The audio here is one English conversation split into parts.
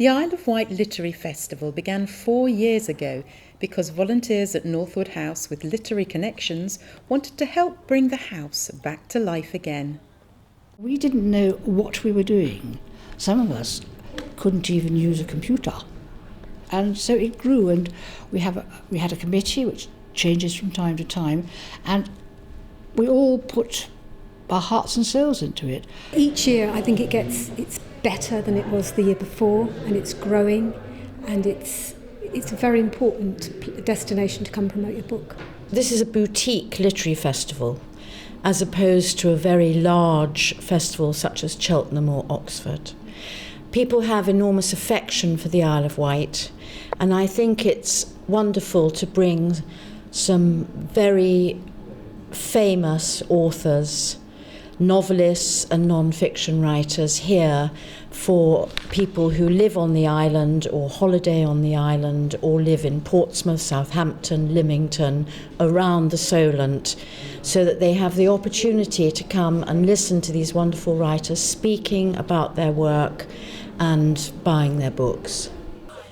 The Isle of Wight Literary Festival began 4 years ago because volunteers at Northwood House with literary connections wanted to help bring the house back to life again. We didn't know what we were doing. Some of us couldn't even use a computer. And so it grew, and we had a committee which changes from time to time, and we all put our hearts and souls into it. Each year I think it's better than it was the year before, and it's growing, and it's a very important destination to come promote your book. This is a boutique literary festival, as opposed to a very large festival such as Cheltenham or Oxford. People have enormous affection for the Isle of Wight, and I think it's wonderful to bring some very famous authors, novelists and non-fiction writers here for people who live on the island or holiday on the island or live in Portsmouth, Southampton, Lymington, around the Solent, so that they have the opportunity to come and listen to these wonderful writers speaking about their work and buying their books.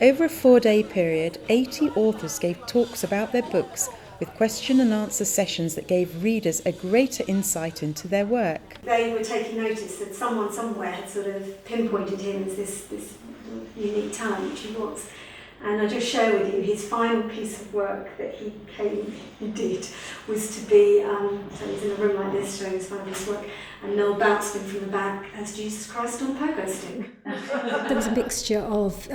Over a 4-day period, 80 authors gave talks about their books with question and answer sessions that gave readers a greater insight into their work. They were taking notice that someone somewhere had sort of pinpointed him as this unique talent, which he was. And I'll just share with you his final piece of work that he did was to be, so he's in a room like this showing his final piece of work, and Noel bounced him from the back as Jesus Christ on a pogo stick. There was a mixture of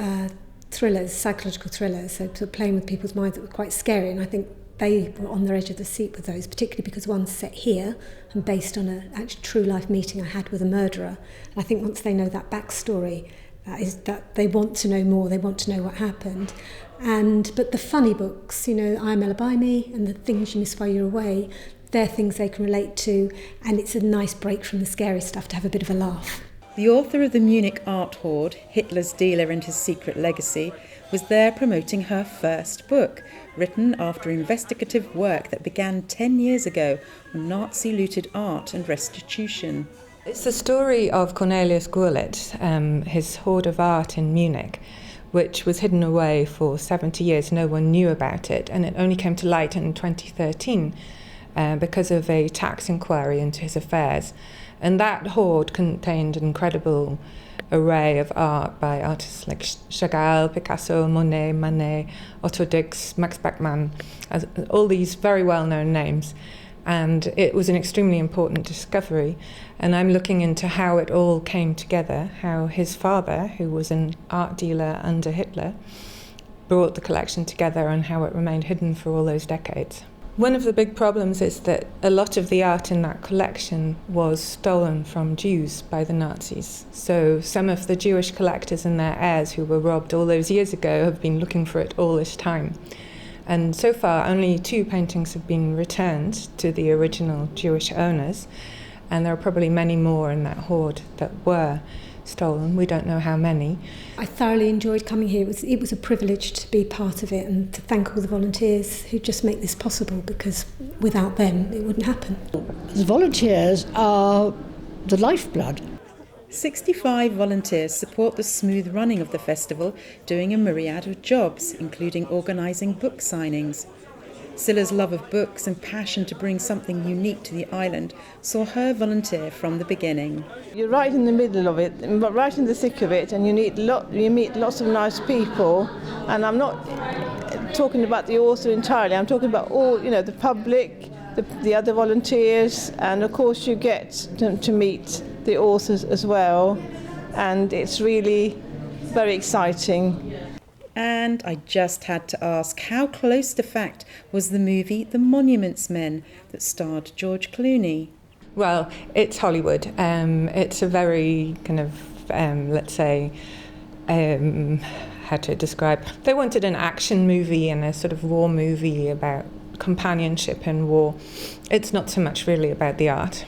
thrillers, psychological thrillers, so playing with people's minds that were quite scary, and I think they were on their edge of the seat with those, particularly because one's set here and based on an actual true life meeting I had with a murderer. And I think once they know that backstory, that they want to know more, they want to know what happened. But the funny books, I'm Ella by Me and The Things You Miss While You're Away, they're things they can relate to, and it's a nice break from the scary stuff to have a bit of a laugh. The author of the Munich art hoard, Hitler's Dealer and His Secret Legacy, was there promoting her first book, written after investigative work that began 10 years ago on Nazi-looted art and restitution. It's the story of Cornelius Gurlitt, his hoard of art in Munich, which was hidden away for 70 years. No one knew about it, and it only came to light in 2013 because of a tax inquiry into his affairs. And that hoard contained an incredible array of art by artists like Chagall, Picasso, Monet, Manet, Otto Dix, Max Beckmann, all these very well-known names. And it was an extremely important discovery. And I'm looking into how it all came together, how his father, who was an art dealer under Hitler, brought the collection together and how it remained hidden for all those decades. One of the big problems is that a lot of the art in that collection was stolen from Jews by the Nazis. So some of the Jewish collectors and their heirs who were robbed all those years ago have been looking for it all this time. And so far, only 2 paintings have been returned to the original Jewish owners, and there are probably many more in that hoard that were stolen. We don't know how many. I thoroughly enjoyed coming here. It was a privilege to be part of it and to thank all the volunteers who just make this possible, because without them it wouldn't happen. The volunteers are the lifeblood. 65 volunteers support the smooth running of the festival, doing a myriad of jobs, including organising book signings. Scylla's love of books and passion to bring something unique to the island saw her volunteer from the beginning. You're right in the middle of it, right in the thick of it, and you meet lots of nice people. And I'm not talking about the author entirely, I'm talking about all, the public, the other volunteers, and of course you get to meet the authors as well, and it's really very exciting. And I just had to ask, how close to fact was the movie The Monuments Men that starred George Clooney? Well, it's Hollywood. It's a very kind of, let's say, how to describe. They wanted an action movie and a sort of war movie about companionship in war. It's not so much really about the art.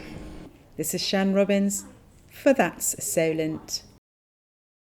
This is Shan Robins for That's Solent.